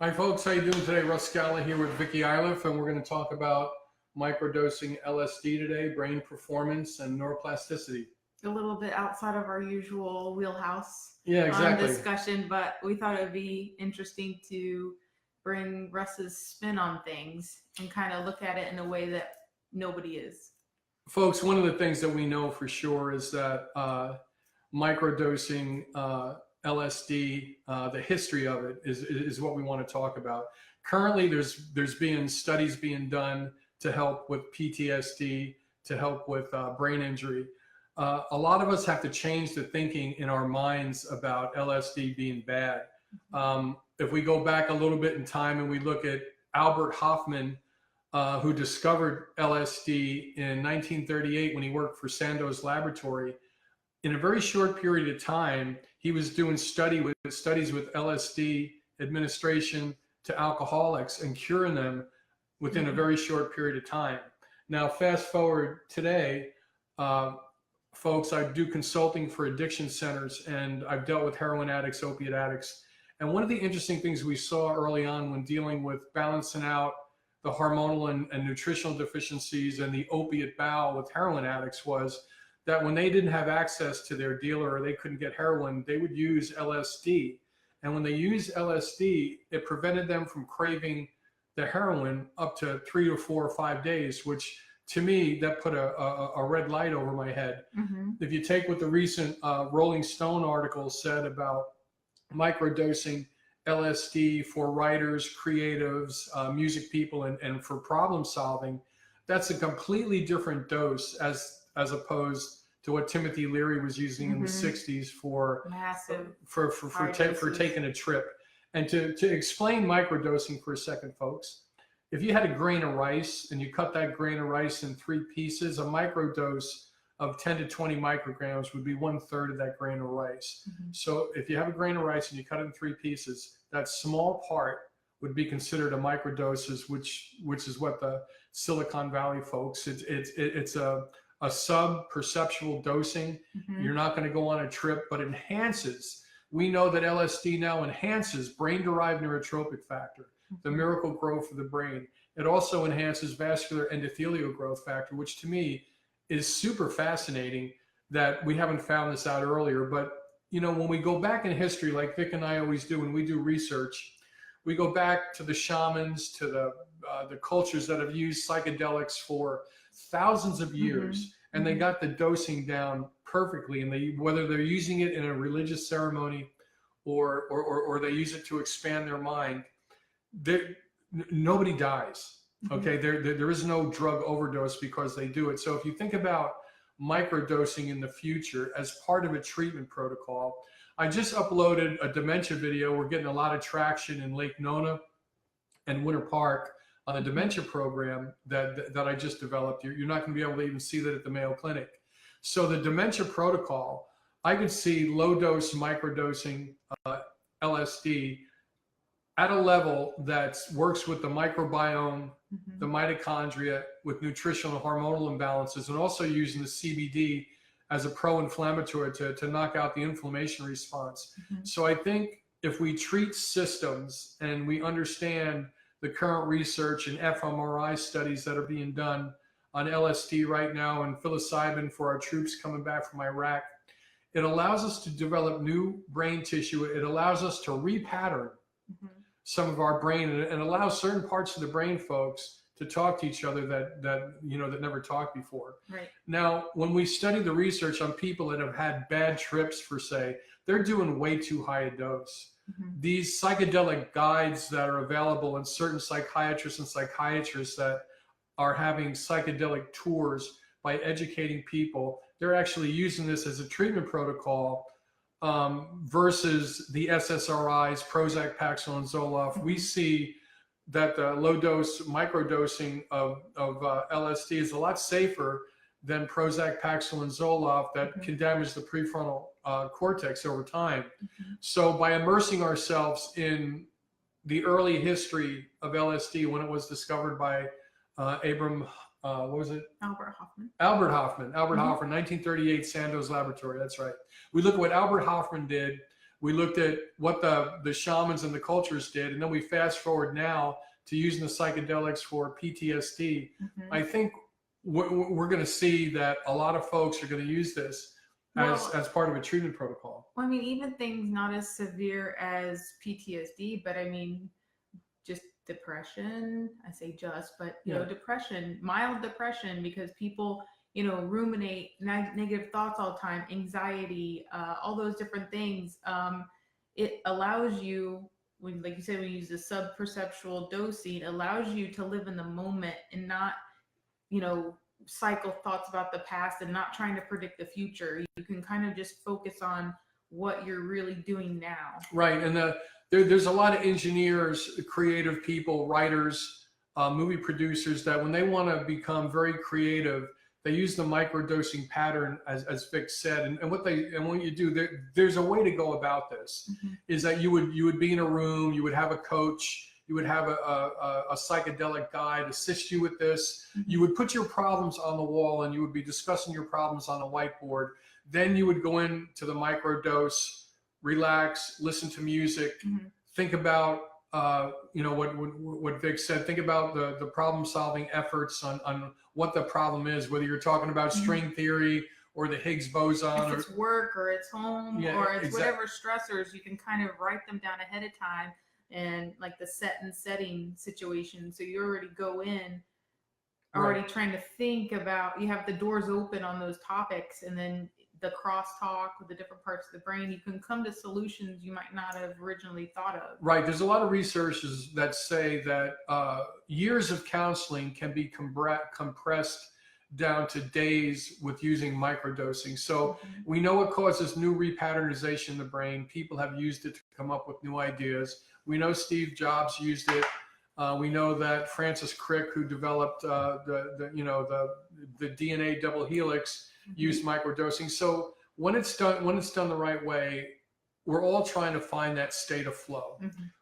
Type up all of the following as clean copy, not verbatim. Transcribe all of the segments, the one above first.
Hi folks, how you doing today? Russ Scala here with Vicki, ILiff, and we're going to talk about microdosing LSD today, brain performance and neuroplasticity. A little bit outside of our usual wheelhouse Yeah, exactly. discussion, but we thought it would be interesting to bring Russ's spin on things and kind of look at it in a way that nobody is. Folks, one of the things that we know for sure is that microdosing LSD, the history of it is what we want to talk about. Currently, there's been studies being done to help with PTSD, to help with brain injury. A lot of us have to change the thinking in our minds about LSD being bad. If we go back a little bit in time and we look at Albert Hofmann, who discovered LSD in 1938 when he worked for Sandoz Laboratory, in a very short period of time, he was doing studies with LSD administration to alcoholics and curing them within a very short period of time. Now, fast forward today, folks, I do consulting for addiction centers, and I've dealt with heroin addicts, opiate addicts. And one of the interesting things we saw early on when dealing with balancing out the hormonal and nutritional deficiencies and the opiate bow with heroin addicts was that when they didn't have access to their dealer or they couldn't get heroin, they would use LSD. And when they used LSD, it prevented them from craving the heroin up to 3 to 4 or 5 days, which to me, that put a red light over my head. Mm-hmm. If you take what the recent Rolling Stone article said about microdosing LSD for writers, creatives, music people, and for problem solving, that's a completely different dose as opposed to what Timothy Leary was using in the 60s for Massive for taking a trip. And to explain microdosing for a second, folks, if you had a grain of rice and you cut that grain of rice in 3 pieces, a microdose of 10 to 20 micrograms would be 1/3 of that grain of rice. So if you have a grain of rice and you cut it in 3 pieces, that small part would be considered a microdosage, which is what the Silicon Valley folks, it's a sub-perceptual dosing. You're not going to go on a trip, but enhances. We know that LSD now enhances brain-derived neurotropic factor, the miracle growth of the brain. It also enhances vascular endothelial growth factor, which to me is super fascinating that we haven't found this out earlier. But, you know, when we go back in history, like Vic and I always do when we do research, we go back to the shamans, to the cultures that have used psychedelics for thousands of years, and they got the dosing down perfectly. And whether they're using it in a religious ceremony or they use it to expand their mind, nobody dies. Okay, there is no drug overdose because they do it. So if you think about microdosing in the future as part of a treatment protocol, I just uploaded a dementia video. We're getting a lot of traction in Lake Nona and Winter Park on a dementia program that I just developed. You're not going to be able to even see that at the Mayo Clinic. So the dementia protocol, I could see low dose microdosing LSD at a level that works with the microbiome, the mitochondria, with nutritional and hormonal imbalances, and also using the CBD as a pro-inflammatory to knock out the inflammation response. So I think if we treat systems and we understand the current research and fMRI studies that are being done on LSD right now and psilocybin for our troops coming back from Iraq, it allows us to develop new brain tissue. It allows us to repattern some of our brain and allows certain parts of the brain, folks, to talk to each other that never talked before. Right. Now, when we study the research on people that have had bad trips, per se, they're doing way too high a dose. These psychedelic guides that are available in certain psychiatrists and psychiatrists that are having psychedelic tours by educating people, they're actually using this as a treatment protocol versus the SSRIs, Prozac, Paxil, and Zoloft. We see that the low dose microdosing of LSD is a lot safer than Prozac, Paxil, and Zoloft that can damage the prefrontal cortex over time. So by immersing ourselves in the early history of LSD when it was discovered by what was it? Albert Hofmann. Albert Hofmann, 1938, Sandoz Laboratory. That's right. We look at what Albert Hofmann did. We looked at what the shamans and the cultures did, and then we fast forward now to using the psychedelics for PTSD. I think we're going to see that a lot of folks are going to use this as part of a treatment protocol. Well, I mean, even things not as severe as PTSD, but I mean, just depression. I say just, but you know, depression, mild depression, because people, you know, ruminate negative thoughts all the time, anxiety, all those different things. It allows you, when, like you said, we use the sub-perceptual dosing, allows you to live in the moment and not, you know, cycle thoughts about the past and not trying to predict the future. You can kind of just focus on what you're really doing now. Right. And there's a lot of engineers, creative people, writers, movie producers that when they want to become very creative, they use the microdosing pattern, as Vic said. And what you do, there's a way to go about this, is that you would be in a room, you would have a coach, you would have a psychedelic guide assist you with this. You would put your problems on the wall and you would be discussing your problems on a whiteboard. Then you would go into the microdose, relax, listen to music, think about, you know, what Vic said, think about the problem solving efforts on what the problem is, whether you're talking about string theory or the Higgs boson. If it's work or it's home or it's whatever stressors, you can kind of write them down ahead of time, and like the set and setting situation. So you already go in already trying to think about, you have the doors open on those topics, and then the crosstalk with the different parts of the brain, you can come to solutions you might not have originally thought of. Right. There's a lot of researchers that say that years of counseling can be compressed down to days with using microdosing. So we know it causes new repatternization in the brain. People have used it to come up with new ideas. We know Steve Jobs used it. We know that Francis Crick, who developed the DNA double helix, used microdosing. So when it's done the right way, we're all trying to find that state of flow.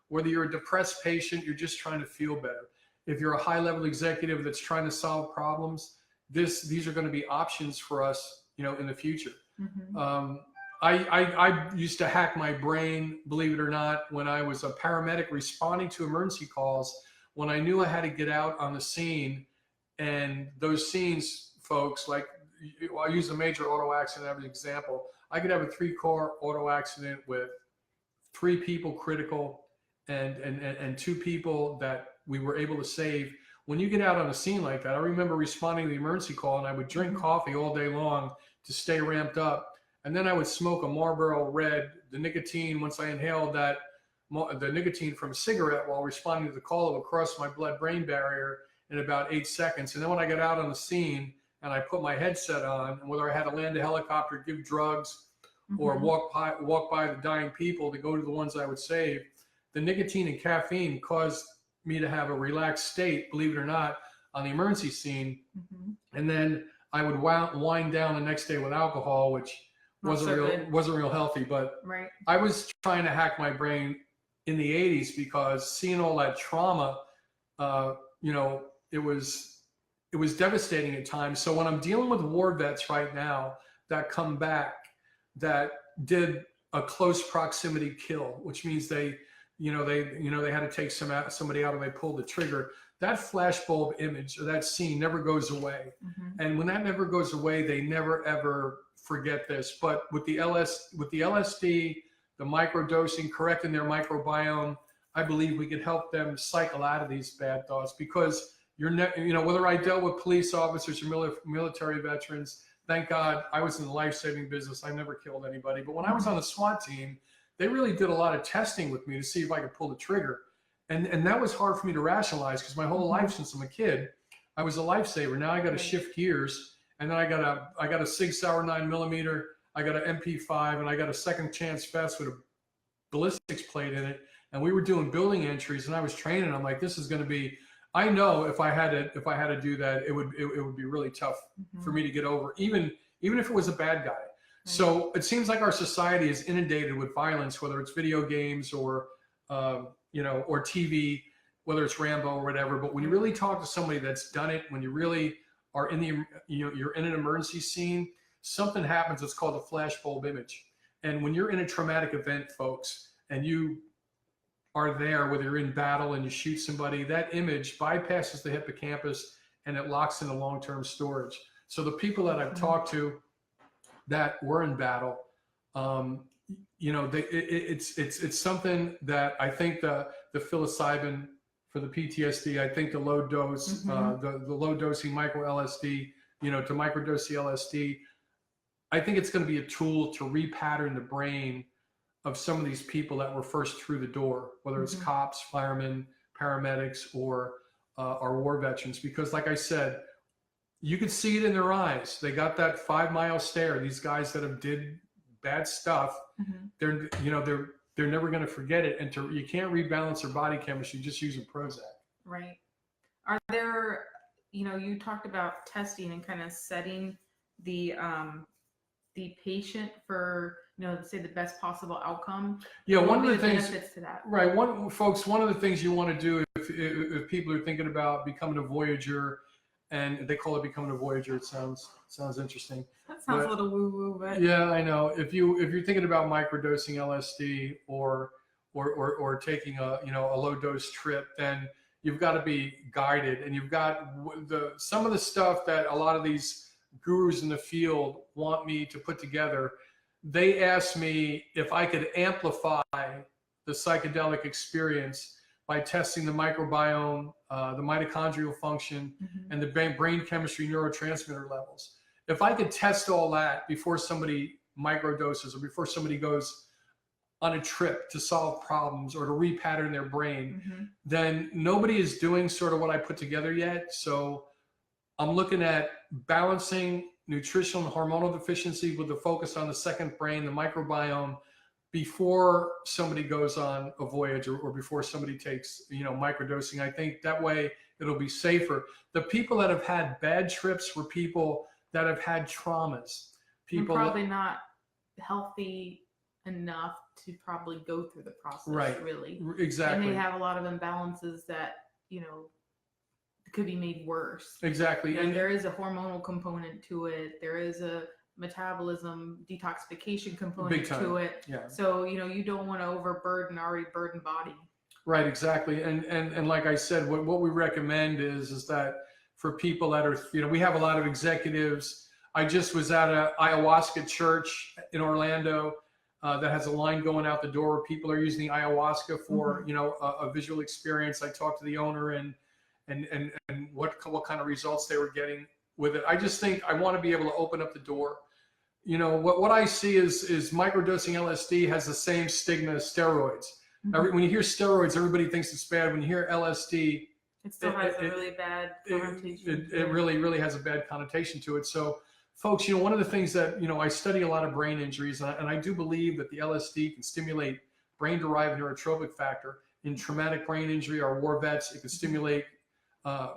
Whether you're a depressed patient, you're just trying to feel better. If you're a high-level executive that's trying to solve problems, these are going to be options for us, you know, in the future. I used to hack my brain, believe it or not, when I was a paramedic responding to emergency calls, when I knew I had to get out on the scene. And those scenes, folks, like, I'll use a major auto accident as an example. I could have a 3-car auto accident with 3 people critical and 2 people that we were able to save. When you get out on a scene like that, I remember responding to the emergency call, and I would drink coffee all day long to stay ramped up. And then I would smoke a Marlboro Red, the nicotine, once I inhaled that, the nicotine from a cigarette while responding to the call, it would cross my blood-brain barrier in about 8 seconds. And then when I got out on the scene and I put my headset on, and whether I had to land a helicopter, give drugs, or walk by the dying people to go to the ones I would save, the nicotine and caffeine caused me to have a relaxed state, believe it or not, on the emergency scene. And then I would wind down the next day with alcohol, which wasn't real healthy. But I was trying to hack my brain in the 80s because seeing all that trauma, you know, it was devastating at times. So when I'm dealing with war vets right now that come back, that did a close proximity kill, which means they had to take somebody out and they pulled the trigger. That flashbulb image or that scene never goes away. And when that never goes away, they never ever forget this. But with the LSD, the microdosing, correcting their microbiome, I believe we can help them cycle out of these bad thoughts, because whether I dealt with police officers or military veterans, thank God I was in the life-saving business. I never killed anybody. But when I was on the SWAT team, they really did a lot of testing with me to see if I could pull the trigger. And that was hard for me to rationalize, because my whole life since I'm a kid, I was a lifesaver. Now I got to shift gears, and then I got a Sig Sauer 9mm, I got an MP5, and I got a second chance vest with a ballistics plate in it. And we were doing building entries, and I was training. I'm like, this is going to be. I know if I had to do that, it would be really tough for me to get over, even if it was a bad guy. So it seems like our society is inundated with violence, whether it's video games or or TV, whether it's Rambo or whatever. But when you really talk to somebody that's done it, when you really are in you're in an emergency scene, something happens. It's called a flashbulb image. And when you're in a traumatic event, folks, and you are there, whether you're in battle and you shoot somebody, that image bypasses the hippocampus and it locks into long-term storage. So the people that I've talked to that were in battle, you know, it's something that I think the psilocybin for the PTSD, I think the low dose, the low dosing micro LSD, you know, to microdose the LSD, I think it's going to be a tool to repattern the brain of some of these people that were first through the door, whether it's cops, firemen, paramedics, or our war veterans. Because like I said, you could see it in their eyes. They got that 5-mile stare. These guys that have did bad stuff, they're never going to forget it. And you can't rebalance their body chemistry just using Prozac. Right. Are there, you know, you talked about testing and kind of setting the patient for, you know, say the best possible outcome. Yeah, one of the things, benefits to that. Right, folks, one of the things you want to do if people are thinking about becoming a Voyager, and they call it becoming a Voyager, it sounds interesting. That sounds a little woo-woo, but yeah, I know. If you're thinking about microdosing LSD or taking a low dose trip, then you've got to be guided, and you've got some of the stuff that a lot of these gurus in the field want me to put together. They asked me if I could amplify the psychedelic experience by testing the microbiome, the mitochondrial function, and the brain chemistry neurotransmitter levels. If I could test all that before somebody microdoses or before somebody goes on a trip to solve problems or to repattern their brain, then nobody is doing sort of what I put together yet. So I'm looking at balancing nutritional and hormonal deficiency with the focus on the second brain, the microbiome, before somebody goes on a voyage or before somebody takes, microdosing. I think that way it'll be safer. The people that have had bad trips were people that have had traumas. People probably not healthy enough to probably go through the process, right? Really, exactly. And they have a lot of imbalances that could be made worse. Exactly. And there is a hormonal component to it. There is a metabolism detoxification component to it. Yeah. So, you don't want to overburden already burdened body. Right, exactly. And like I said, what we recommend is that for people that are, we have a lot of executives. I just was at a ayahuasca church in Orlando that has a line going out the door where people are using the ayahuasca for, a visual experience. I talked to the owner and what kind of results they were getting with it. I just think I want to be able to open up the door. What I see is microdosing LSD has the same stigma as steroids. When you hear steroids, everybody thinks it's bad. When you hear LSD, it still has a really bad connotation. It really has a bad connotation to it. So folks, one of the things that, I study a lot of brain injuries, and I do believe that the LSD can stimulate brain-derived neurotropic factor. In traumatic brain injury, our war vets, it can stimulate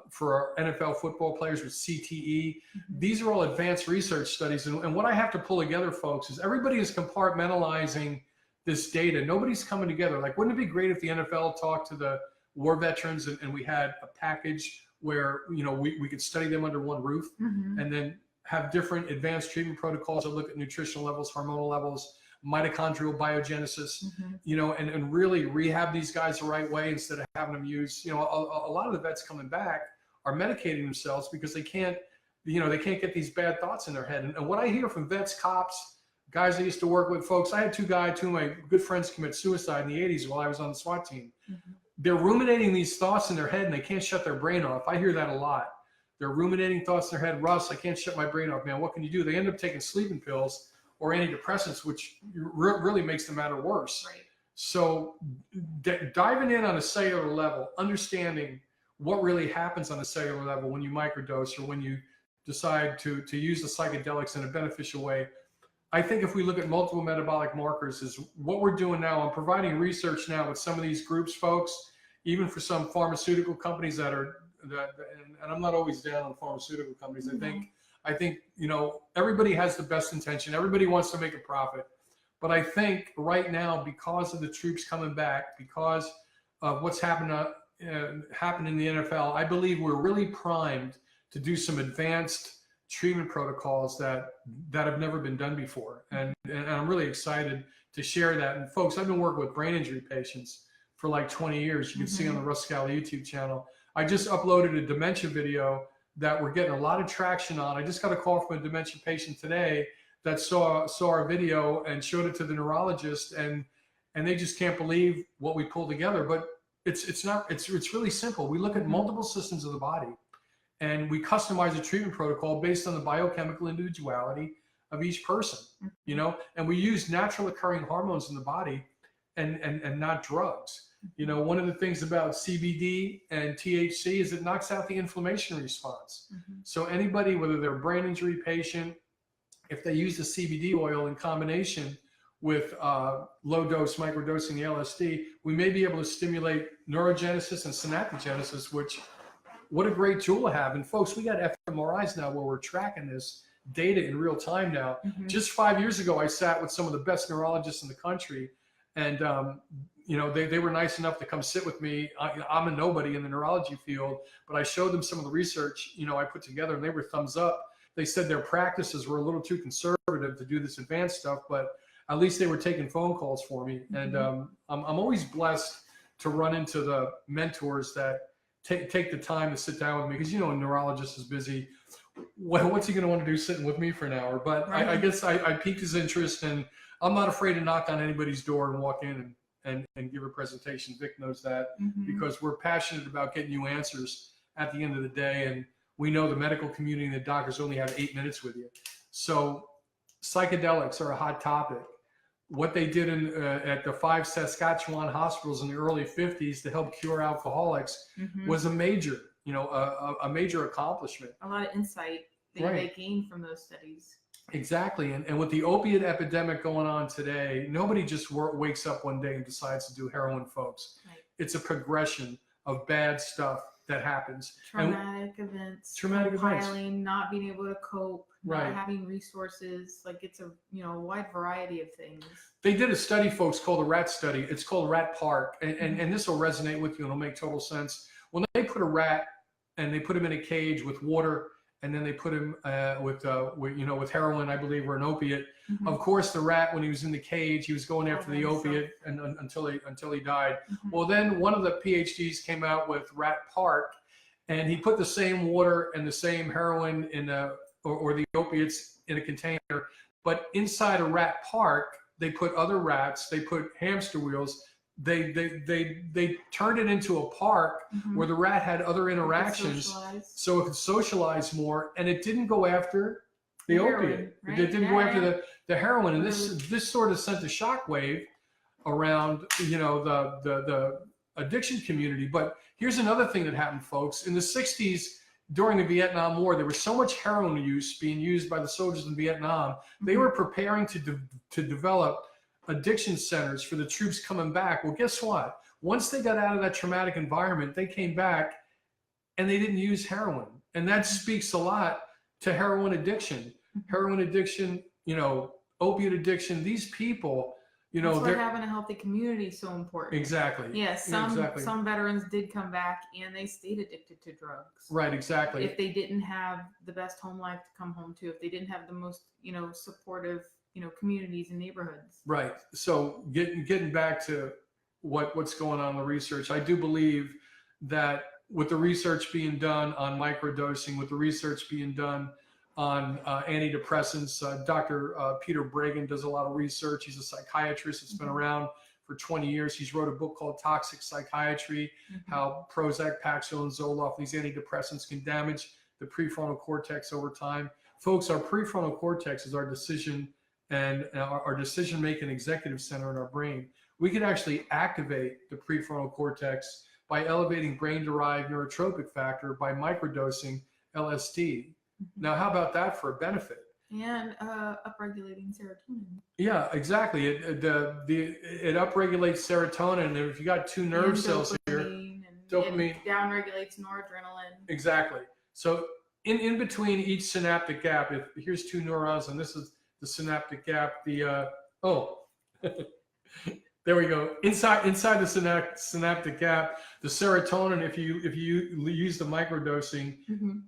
for our NFL football players with CTE. These are all advanced research studies. And what I have to pull together, folks, is everybody is compartmentalizing this data. Nobody's coming together. Like, wouldn't it be great if the NFL talked to the war veterans and we had a package where, we could study them under one roof and then have different advanced treatment protocols that look at nutritional levels, hormonal levels, mitochondrial biogenesis, and really rehab these guys the right way instead of having them use, a lot of the vets coming back are medicating themselves because they can't get these bad thoughts in their head. And what I hear from vets, cops, guys I used to work with, folks, I had two of my good friends commit suicide in the 80s while I was on the SWAT team. They're ruminating these thoughts in their head and they can't shut their brain off. I hear that a lot. They're ruminating thoughts in their head. Russ, I can't shut my brain off, man. What can you do? They end up taking sleeping pills or antidepressants, which really makes the matter worse. Right. So diving in on a cellular level, understanding what really happens on a cellular level when you microdose or when you decide to use the psychedelics in a beneficial way. I think if we look at multiple metabolic markers is what we're doing now. I'm providing research now with some of these groups, folks, even for some pharmaceutical companies and I'm not always down on pharmaceutical companies. I think, everybody has the best intention. Everybody wants to make a profit. But I think right now, because of the troops coming back, because of what's happened in the NFL, I believe we're really primed to do some advanced treatment protocols that have never been done before. And I'm really excited to share that. And folks, I've been working with brain injury patients for like 20 years. You can see on the Russ Scala YouTube channel. I just uploaded a dementia video that we're getting a lot of traction on. I just got a call from a dementia patient today that saw our video and showed it to the neurologist, and they just can't believe what we pulled together. But it's really simple. We look at multiple systems of the body, and we customize a treatment protocol based on the biochemical individuality of each person, you know, and we use natural occurring hormones in the body and not drugs. You know, one of the things about CBD and THC is it knocks out the inflammation response. So anybody, whether they're a brain injury patient, if they use the CBD oil in combination with low dose microdosing the LSD, we may be able to stimulate neurogenesis and synaptogenesis, which, what a great tool to have. And folks, we got fMRIs now where we're tracking this data in real time now. Just 5 years ago, I sat with some of the best neurologists in the country, and you know, they were nice enough to come sit with me. I'm a nobody in the neurology field, but I showed them some of the research, you know, I put together, and they were thumbs up. They said their practices were a little too conservative to do this advanced stuff, but at least they were taking phone calls for me. And I'm always blessed to run into the mentors that take the time to sit down with me, because, you know, a neurologist is busy. What's he going to want to do sitting with me for an hour? But I guess I piqued his interest, and I'm not afraid to knock on anybody's door and walk in and give a presentation. Vic knows that, because we're passionate about getting you answers at the end of the day. And we know the medical community and the doctors only have 8 minutes with you. So psychedelics are a hot topic. What they did at the 5 Saskatchewan hospitals in the early 50s to help cure alcoholics was a major, you know, a major accomplishment. A lot of insight that they gained from those studies. Exactly. And with the opiate epidemic going on today, nobody just wakes up one day and decides to do heroin, folks. It's a progression of bad stuff that happens. Traumatic events. Traumatic events. Not being able to cope, not having resources. Like, it's a, you know, a wide variety of things. They did a study, folks, called the RAT study. It's called Rat Park. And this will resonate with you, and it'll make total sense. When they put a rat and they put him in a cage with water, and then they put him with heroin, I believe, or an opiate. Of course, the rat, when he was in the cage, he was going after the opiate until he died. Well, then one of the PhDs came out with Rat Park, and he put the same water and the same heroin in or the opiates in a container, but inside a Rat Park, they put other rats, they put hamster wheels. They turned it into a park where the rat had other interactions, so it could socialize more, and it didn't go after the opiate. It didn't go after the heroin, and this sort of sent a shockwave around, you know, the addiction community. But here's another thing that happened, folks. In the 60s, during the Vietnam War, there was so much heroin use being used by the soldiers in Vietnam. They were preparing to develop addiction centers for the troops coming back. Well, guess what? Once they got out of that traumatic environment, they came back and they didn't use heroin. And that speaks a lot to heroin addiction. Heroin addiction, you know, opiate addiction, these people, you know, that's why having a healthy community is so important. Exactly. Yes, some veterans did come back and they stayed addicted to drugs. Right, exactly. If they didn't have the best home life to come home to, if they didn't have the most, you know, supportive, you know, communities and neighborhoods. Right. So getting back to what's going on in the research, I do believe that with the research being done on microdosing, with the research being done on antidepressants, Dr. Peter Bregan does a lot of research. He's a psychiatrist that's been around for 20 years. He's wrote a book called Toxic Psychiatry, how Prozac, Paxil, and Zoloft, these antidepressants, can damage the prefrontal cortex over time. Folks, our prefrontal cortex is our decision-making executive center in our brain. We can actually activate the prefrontal cortex by elevating brain-derived neurotropic factor by microdosing LSD. Now, how about that for a benefit? And upregulating serotonin. Yeah, exactly. It upregulates serotonin, and if you got two nerve cells here, dopamine downregulates noradrenaline. Exactly. So in between each synaptic gap, if here's two neurons, and this is the synaptic gap, There we go. Inside the synaptic gap, the serotonin. If you use the microdosing,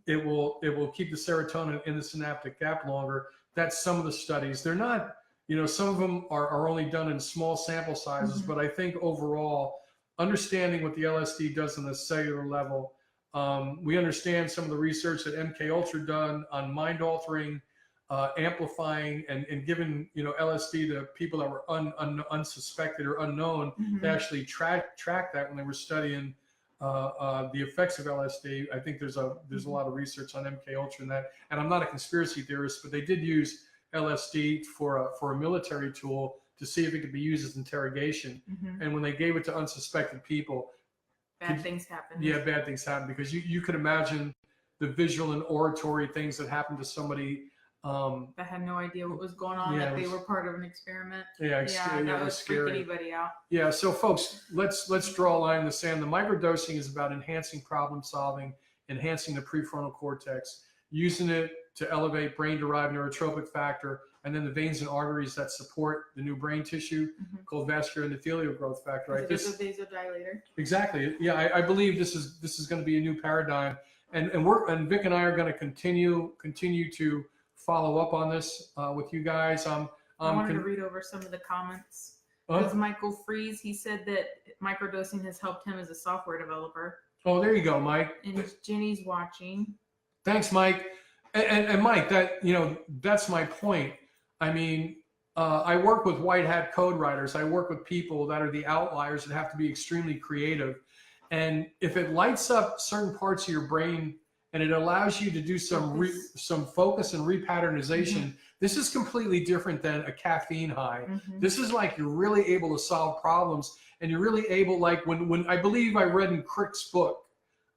it will keep the serotonin in the synaptic gap longer. That's some of the studies. They're not, some of them are only done in small sample sizes, but I think overall, understanding what the LSD does on the cellular level, we understand some of the research that MK Ultra done on mind altering, amplifying and giving LSD to people that were unsuspected or unknown. They actually track that when they were studying the effects of LSD. I think there's a lot of research on MK Ultra in that, and I'm not a conspiracy theorist, but they did use LSD for a military tool to see if it could be used as interrogation. And when they gave it to unsuspected people, bad things happen. Yeah, bad things happen, because you could imagine the visual and oratory things that happened to somebody that had no idea what was going on, that they were part of an experiment. That would freak anybody out. Yeah, so folks, let's draw a line in the sand. The microdosing is about enhancing problem solving, enhancing the prefrontal cortex, using it to elevate brain-derived neurotropic factor, and then the veins and arteries that support the new brain tissue called vascular endothelial growth factor. Right? This is a vasodilator. Exactly. Yeah, I believe this is going to be a new paradigm, and Vic and I are going to continue to follow up on this with you guys. I wanted to read over some of the comments. There's Michael Freeze. He said that microdosing has helped him as a software developer. Oh, there you go, Mike. And Jenny's watching. Thanks, Mike. And Mike, that's my point. I mean, I work with white hat code writers. I work with people that are the outliers that have to be extremely creative. And if it lights up certain parts of your brain and it allows you to do some focus and repatternization, this is completely different than a caffeine high. This is like you're really able to solve problems, and you're really able, like when I believe I read in Crick's book,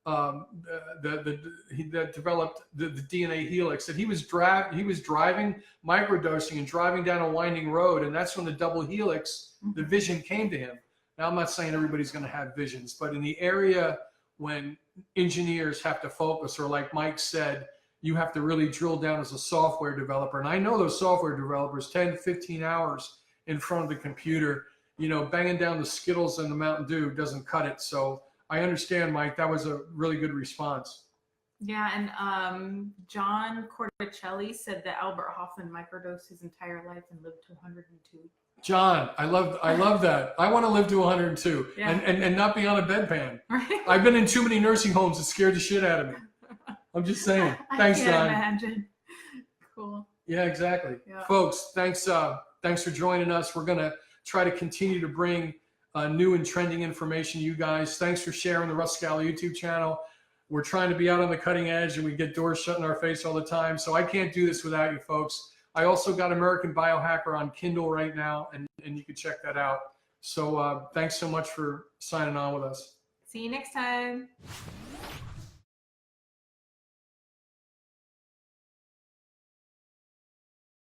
that developed the DNA helix, that he was driving, microdosing and driving down a winding road, and that's when the double helix, the vision came to him. Now, I'm not saying everybody's going to have visions, but in the area when engineers have to focus, or like Mike said, you have to really drill down as a software developer. And I know those software developers, 10, 15 hours in front of the computer, banging down the Skittles and the Mountain Dew doesn't cut it. So I understand, Mike. That was a really good response. Yeah, and John Corticelli said that Albert Hoffman microdosed his entire life and lived to 102. John, I love that. I want to live to 102 and not be on a bedpan. Right? I've been in too many nursing homes that scared the shit out of me. I'm just saying. Thanks, John. I can't imagine. Cool. Yeah, exactly. Yeah. Folks, thanks for joining us. We're going to try to continue to bring new and trending information to you guys. Thanks for sharing the Russ Scala YouTube channel. We're trying to be out on the cutting edge, and we get doors shut in our face all the time. So I can't do this without you folks. I also got American Biohacker on Kindle right now, and you can check that out. So thanks so much for signing on with us. See you next time.